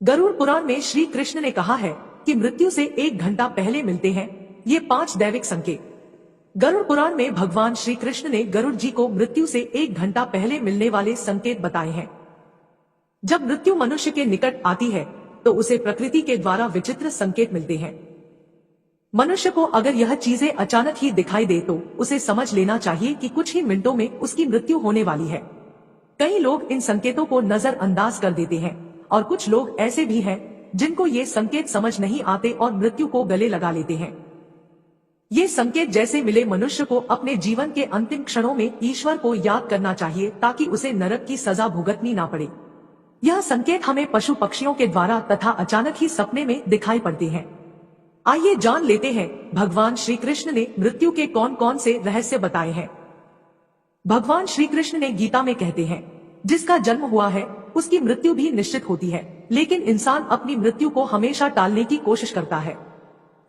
गरुड़ पुराण में श्री कृष्ण ने कहा है कि मृत्यु से 1 घंटा पहले मिलते हैं ये 5 दैविक संकेत। गरुड़ पुराण में भगवान श्री कृष्ण ने गरुड़ जी को मृत्यु से 1 घंटा पहले मिलने वाले संकेत बताए हैं। जब मृत्यु मनुष्य के निकट आती है तो उसे प्रकृति के द्वारा विचित्र संकेत मिलते हैं। मनुष्य को अगर यह चीजें अचानक ही दिखाई दे तो उसे समझ लेना चाहिए कि कुछ ही मिनटों में उसकी मृत्यु होने वाली है। कई लोग इन संकेतों को नजरअंदाज कर देते हैं और कुछ लोग ऐसे भी हैं जिनको ये संकेत समझ नहीं आते और मृत्यु को गले लगा लेते हैं। ये संकेत जैसे मिले मनुष्य को अपने जीवन के अंतिम क्षणों में ईश्वर को याद करना चाहिए ताकि उसे नरक की सजा भुगतनी ना पड़े। यह संकेत हमें पशु पक्षियों के द्वारा तथा अचानक ही सपने में दिखाई पड़ते हैं। आइए जान लेते हैं भगवान श्री कृष्ण ने मृत्यु के कौन कौन से रहस्य बताए हैं। भगवान श्री कृष्ण ने गीता में कहते हैं, जिसका जन्म हुआ है उसकी मृत्यु भी निश्चित होती है, लेकिन इंसान अपनी मृत्यु को हमेशा टालने की कोशिश करता है।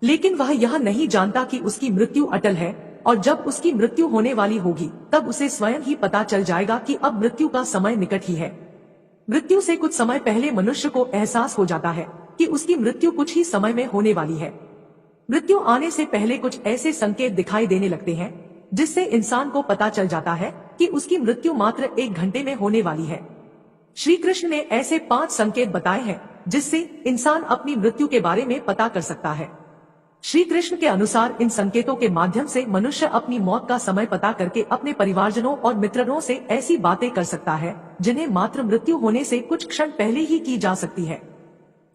लेकिन वह यह नहीं जानता कि उसकी मृत्यु अटल है और जब उसकी मृत्यु होने वाली होगी तब उसे स्वयं ही पता चल जाएगा कि अब मृत्यु का समय निकट ही है। मृत्यु से कुछ समय पहले मनुष्य को एहसास हो जाता है कि उसकी मृत्यु कुछ ही समय में होने वाली है। मृत्यु आने से पहले कुछ ऐसे संकेत दिखाई देने लगते हैं जिससे इंसान को पता चल जाता है कि उसकी मृत्यु मात्र 1 घंटे में होने वाली है। श्री कृष्ण ने ऐसे 5 संकेत बताए हैं जिससे इंसान अपनी मृत्यु के बारे में पता कर सकता है। श्री कृष्ण के अनुसार इन संकेतों के माध्यम से मनुष्य अपनी मौत का समय पता करके अपने परिवारजनों और मित्रों से ऐसी बातें कर सकता है जिन्हें मात्र मृत्यु होने से कुछ क्षण पहले ही की जा सकती है।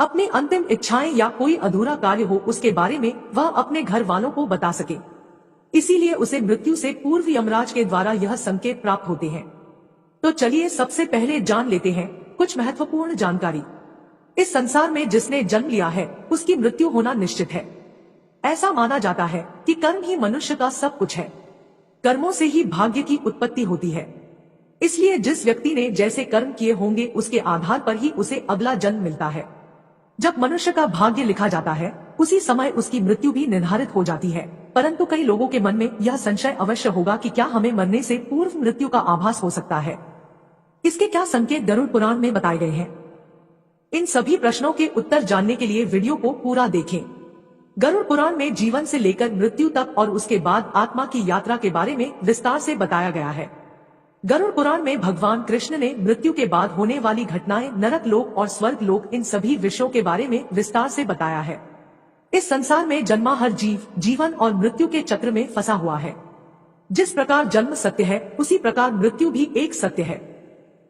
अपनी अंतिम इच्छाएं या कोई अधूरा कार्य हो उसके बारे में वह अपने घर वालों को बता सके। इसीलिए उसे मृत्यु से पूर्व यमराज के द्वारा यह संकेत प्राप्त होते हैं। तो चलिए सबसे पहले जान लेते हैं कुछ महत्वपूर्ण जानकारी। इस संसार में जिसने जन्म लिया है उसकी मृत्यु होना निश्चित है। ऐसा माना जाता है कि कर्म ही मनुष्य का सब कुछ है। कर्मों से ही भाग्य की उत्पत्ति होती है। इसलिए जिस व्यक्ति ने जैसे कर्म किए होंगे उसके आधार पर ही उसे अगला जन्म मिलता है। जब मनुष्य का भाग्य लिखा जाता है उसी समय उसकी मृत्यु भी निर्धारित हो जाती है। परंतु कई लोगों के मन में यह संशय अवश्य होगा कि क्या हमें मरने से पूर्व मृत्यु का आभास हो सकता है। इसके क्या संकेत गरुड़ पुराण में बताए गए हैं? इन सभी प्रश्नों के उत्तर जानने के लिए वीडियो को पूरा देखें। गरुड़ पुराण में जीवन से लेकर मृत्यु तक और उसके बाद आत्मा की यात्रा के बारे में विस्तार से बताया गया है। गरुड़ पुराण में भगवान कृष्ण ने मृत्यु के बाद होने वाली घटनाएं, नरक लोक और स्वर्ग लोक, इन सभी विषयों के बारे में विस्तार से बताया है। इस संसार में जन्मा हर जीव जीवन और मृत्यु के चक्र में फंसा हुआ है। जिस प्रकार जन्म सत्य है उसी प्रकार मृत्यु भी एक सत्य है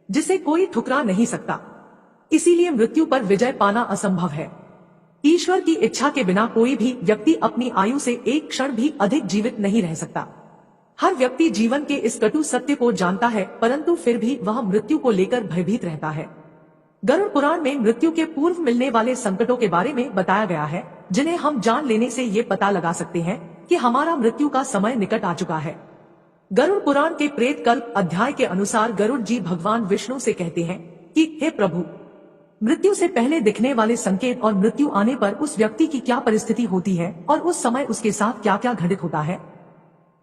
जिसे कोई ठुकरा नहीं सकता। इसीलिए मृत्यु पर विजय पाना असंभव है। ईश्वर की इच्छा के बिना कोई भी व्यक्ति अपनी आयु से 1 क्षण भी अधिक जीवित नहीं रह सकता। हर व्यक्ति जीवन के इस कटु सत्य को जानता है, परंतु फिर भी वह मृत्यु को लेकर भयभीत रहता है। गरुड़ पुराण में मृत्यु के पूर्व मिलने वाले संकटों के बारे में बताया गया है जिन्हें हम जान लेने से ये पता लगा सकते हैं कि हमारा मृत्यु का समय निकट आ चुका है। गरुड़ पुराण के प्रेत कल्प अध्याय के अनुसार गरुड़ जी भगवान विष्णु से कहते हैं कि हे प्रभु, मृत्यु से पहले दिखने वाले संकेत और मृत्यु आने पर उस व्यक्ति की क्या परिस्थिति होती है और उस समय उसके साथ क्या क्या घटित होता है,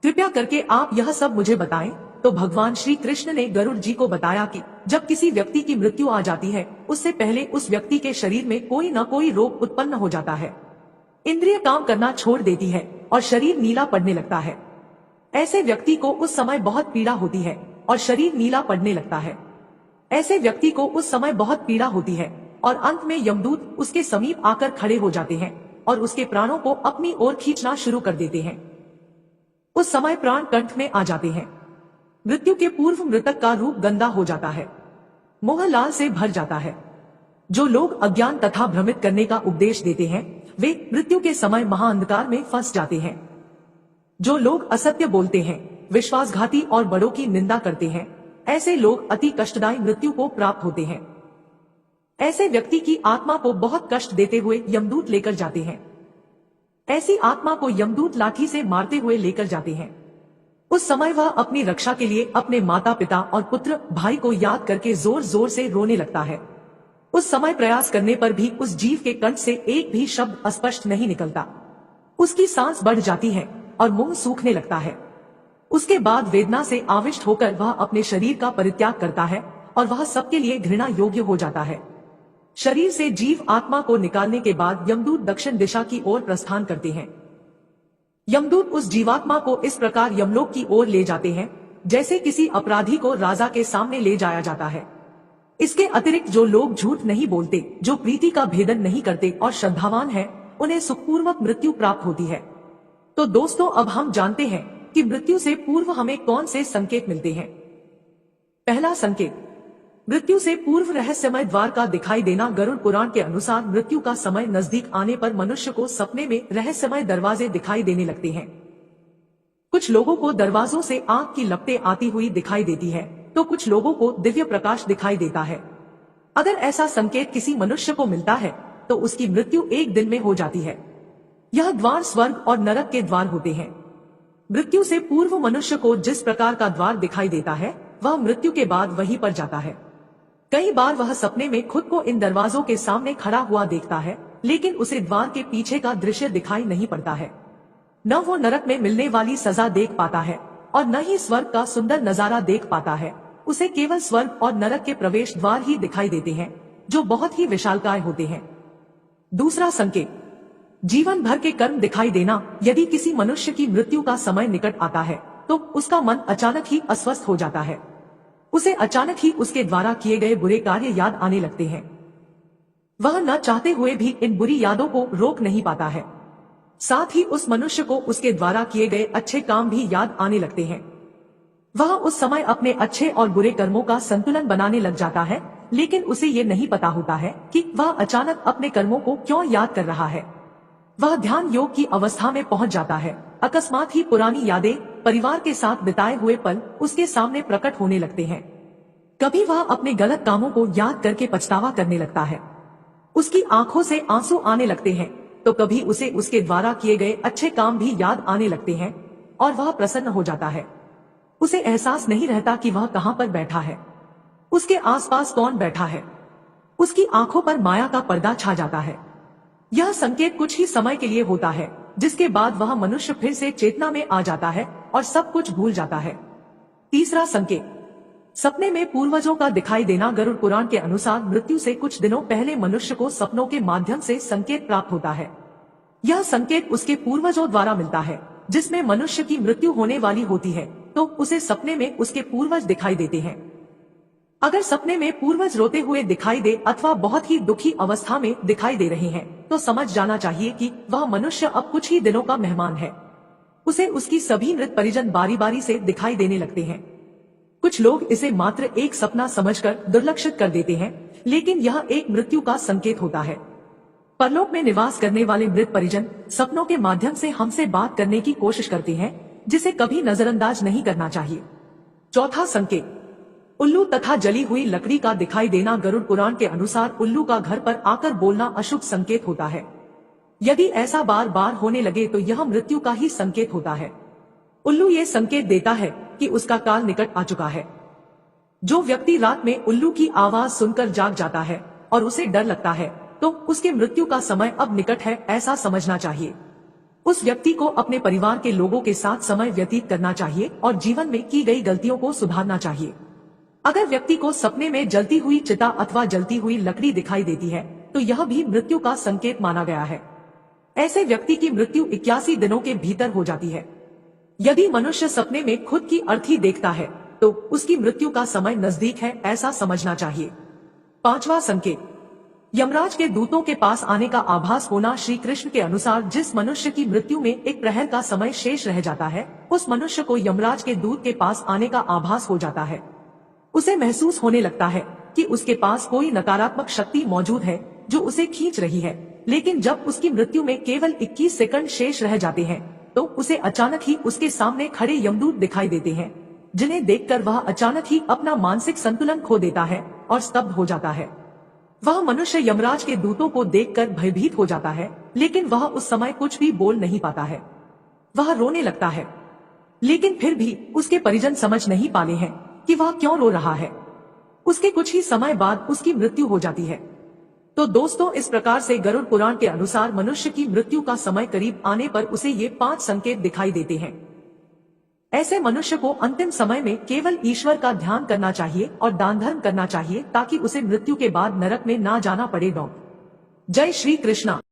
कृपया करके आप यह सब मुझे बताएं। तो भगवान श्री कृष्ण ने गरुड़ जी को बताया कि जब किसी व्यक्ति की मृत्यु आ जाती है उससे पहले उस व्यक्ति के शरीर में कोई न कोई रोग उत्पन्न हो जाता है। इंद्रिय काम करना छोड़ देती है और शरीर नीला पड़ने लगता है। ऐसे व्यक्ति को उस समय बहुत पीड़ा होती है और शरीर नीला पड़ने लगता है। ऐसे व्यक्ति को उस समय बहुत पीड़ा होती है और अंत में यमदूत उसके समीप आकर खड़े हो जाते हैं और उसके प्राणों को अपनी ओर खींचना शुरू कर देते हैं। उस समय प्राण कंठ में आ जाते हैं। मृत्यु के पूर्व मृतक का रूप गंदा हो जाता है, मोह लाल से भर जाता है। जो लोग अज्ञान तथा भ्रमित करने का उपदेश देते हैं वे मृत्यु के समय महाअंधकार में फंस जाते हैं। जो लोग असत्य बोलते हैं, विश्वासघाती और बड़ों की निंदा करते हैं, ऐसे लोग अति कष्टदायी मृत्यु को प्राप्त होते हैं। ऐसे व्यक्ति की आत्मा को बहुत कष्ट देते हुए यमदूत लेकर जाते हैं। ऐसी आत्मा को यमदूत लाठी से मारते हुए लेकर जाते हैं। उस समय वह अपनी रक्षा के लिए अपने माता पिता और पुत्र भाई को याद करके जोर जोर से रोने लगता है। उस समय प्रयास करने पर भी उस जीव के कंठ से एक भी शब्द स्पष्ट नहीं निकलता। उसकी सांस बढ़ जाती है और मुंह सूखने लगता है। उसके बाद वेदना से आविष्ट होकर वह अपने शरीर का परित्याग करता है और वह सबके लिए घृणा योग्य हो जाता है। शरीर से जीव आत्मा को निकालने के बाद यमदूत दक्षिण दिशा की ओर प्रस्थान करते हैं। यमदूत उस जीवात्मा को इस प्रकार यमलोक की ओर ले जाते हैं जैसे किसी अपराधी को राजा के सामने ले जाया जाता है। इसके अतिरिक्त जो लोग झूठ नहीं बोलते, जो प्रीति का भेदन नहीं करते और श्रद्धावान हैं, उन्हें सुखपूर्वक मृत्यु प्राप्त होती है। तो दोस्तों, अब हम जानते हैं कि मृत्यु से पूर्व हमें कौन से संकेत मिलते हैं। पहला संकेत, मृत्यु से पूर्व रहस्यमय द्वार का दिखाई देना। गरुड़ पुराण के अनुसार मृत्यु का समय नजदीक आने पर मनुष्य को सपने में रहस्यमय दरवाजे दिखाई देने लगते हैं। कुछ लोगों को दरवाजों से आग की लपटें आती हुई दिखाई देती है, तो कुछ लोगों को दिव्य प्रकाश दिखाई देता है। अगर ऐसा संकेत किसी मनुष्य को मिलता है तो उसकी मृत्यु एक दिन में हो जाती है। यह द्वार स्वर्ग और नरक के द्वार होते हैं। मृत्यु से पूर्व मनुष्य को जिस प्रकार का द्वार दिखाई देता है, वह मृत्यु के बाद वहीं पर जाता है। कई बार वह सपने में खुद को इन दरवाजों के सामने खड़ा हुआ देखता है, लेकिन उसे द्वार के पीछे का दृश्य दिखाई नहीं पड़ता है। न वो नरक में मिलने वाली सजा देख पाता है और न ही स्वर्ग का सुंदर नजारा देख पाता है। उसे केवल स्वर्ग और नरक के प्रवेश द्वार ही दिखाई देते हैं, जो बहुत ही विशालकाय होते हैं। दूसरा संकेत, जीवन भर के कर्म दिखाई देना। यदि किसी मनुष्य की मृत्यु का समय निकट आता है तो उसका मन अचानक ही अस्वस्थ हो जाता है। उसे अचानक ही उसके द्वारा किए गए बुरे कार्य याद आने लगते हैं। वह न चाहते हुए भी इन बुरी यादों को रोक नहीं पाता है। साथ ही उस मनुष्य को उसके द्वारा किए गए अच्छे काम भी याद आने लगते हैं। वह उस समय अपने अच्छे और बुरे कर्मों का संतुलन बनाने लग जाता है, लेकिन उसे ये नहीं पता होता है कि वह अचानक अपने कर्मों को क्यों याद कर रहा है। वह ध्यान योग की अवस्था में पहुंच जाता है। अकस्मात ही पुरानी यादें, परिवार के साथ बिताए हुए पल उसके सामने प्रकट होने लगते हैं। कभी वह अपने गलत कामों को याद करके पछतावा करने लगता है। उसकी आंखों से आंसू आने लगते हैं, तो कभी उसे उसके द्वारा किए गए अच्छे काम भी याद आने लगते हैं और वह प्रसन्न हो जाता है। उसे एहसास नहीं रहता कि वह कहां पर बैठा है, उसके आसपास कौन बैठा है। उसकी आंखों पर माया का पर्दा छा जाता है। यह संकेत कुछ ही समय के लिए होता है, जिसके बाद वह मनुष्य फिर से चेतना में आ जाता है और सब कुछ भूल जाता है। तीसरा संकेत, सपने में पूर्वजों का दिखाई देना। गरुड़ पुराण के अनुसार मृत्यु से कुछ दिनों पहले मनुष्य को सपनों के माध्यम से संकेत प्राप्त होता है। यह संकेत उसके पूर्वजों द्वारा मिलता है। जिसमें मनुष्य की मृत्यु होने वाली होती है तो उसे सपने में उसके पूर्वज दिखाई देते हैं। अगर सपने में पूर्वज रोते हुए दिखाई दे अथवा बहुत ही दुखी अवस्था में दिखाई दे रहे हैं तो समझ जाना चाहिए कि वह मनुष्य अब कुछ ही दिनों का मेहमान है। उसे उसकी सभी मृत परिजन बारी बारी से दिखाई देने लगते हैं। कुछ लोग इसे मात्र एक सपना समझकर दुर्लक्षित कर देते हैं, लेकिन यह एक मृत्यु का संकेत होता है। परलोक में निवास करने वाले मृत परिजन सपनों के माध्यम से हमसे बात करने की कोशिश करते हैं, जिसे कभी नजरअंदाज नहीं करना चाहिए। चौथा संकेत, उल्लू तथा जली हुई लकड़ी का दिखाई देना। गरुड़ पुराण के अनुसार उल्लू का घर पर आकर बोलना अशुभ संकेत होता है। यदि ऐसा बार बार होने लगे तो यह मृत्यु का ही संकेत होता है। उल्लू ये संकेत देता है कि उसका काल निकट आ चुका है। जो व्यक्ति रात में उल्लू की आवाज सुनकर जाग जाता है और उसे डर लगता है तो उसके मृत्यु का समय अब निकट है, ऐसा समझना चाहिए। उस व्यक्ति को अपने परिवार के लोगों के साथ समय व्यतीत करना चाहिए और जीवन में की गई गलतियों को सुधारना चाहिए। अगर व्यक्ति को सपने में जलती हुई चिता अथवा जलती हुई लकड़ी दिखाई देती है तो यह भी मृत्यु का संकेत माना गया है। ऐसे व्यक्ति की मृत्यु 81 दिनों के भीतर हो जाती है। यदि मनुष्य सपने में खुद की अर्थी देखता है तो उसकी मृत्यु का समय नजदीक है, ऐसा समझना चाहिए। पांचवा संकेत, यमराज के दूतों के पास आने का आभास होना। श्री कृष्ण के अनुसार जिस मनुष्य की मृत्यु में एक प्रहर का समय शेष रह जाता है उस मनुष्य को यमराज के दूत के पास आने का आभास हो जाता है। उसे महसूस होने लगता है कि उसके पास कोई नकारात्मक शक्ति मौजूद है जो उसे खींच रही है। लेकिन जब उसकी मृत्यु में केवल 21 सेकंड शेष रह जाते हैं तो उसे अचानक ही उसके सामने खड़े यमदूत दिखाई देते हैं, जिन्हें देखकर वह अचानक ही अपना मानसिक संतुलन खो देता है और स्तब्ध हो जाता है। वह मनुष्य यमराज के दूतों को देखकर भयभीत हो जाता है, लेकिन वह उस समय कुछ भी बोल नहीं पाता है। वह रोने लगता है, लेकिन फिर भी उसके परिजन समझ नहीं पाते हैं कि वह क्यों रो रहा है। उसके कुछ ही समय बाद उसकी मृत्यु हो जाती है। तो दोस्तों, इस प्रकार से गरुड़ पुराण के अनुसार मनुष्य की मृत्यु का समय करीब आने पर उसे ये 5 संकेत दिखाई देते हैं। ऐसे मनुष्य को अंतिम समय में केवल ईश्वर का ध्यान करना चाहिए और दान धर्म करना चाहिए ताकि उसे मृत्यु के बाद नरक में ना जाना पड़े। जय श्री कृष्णा।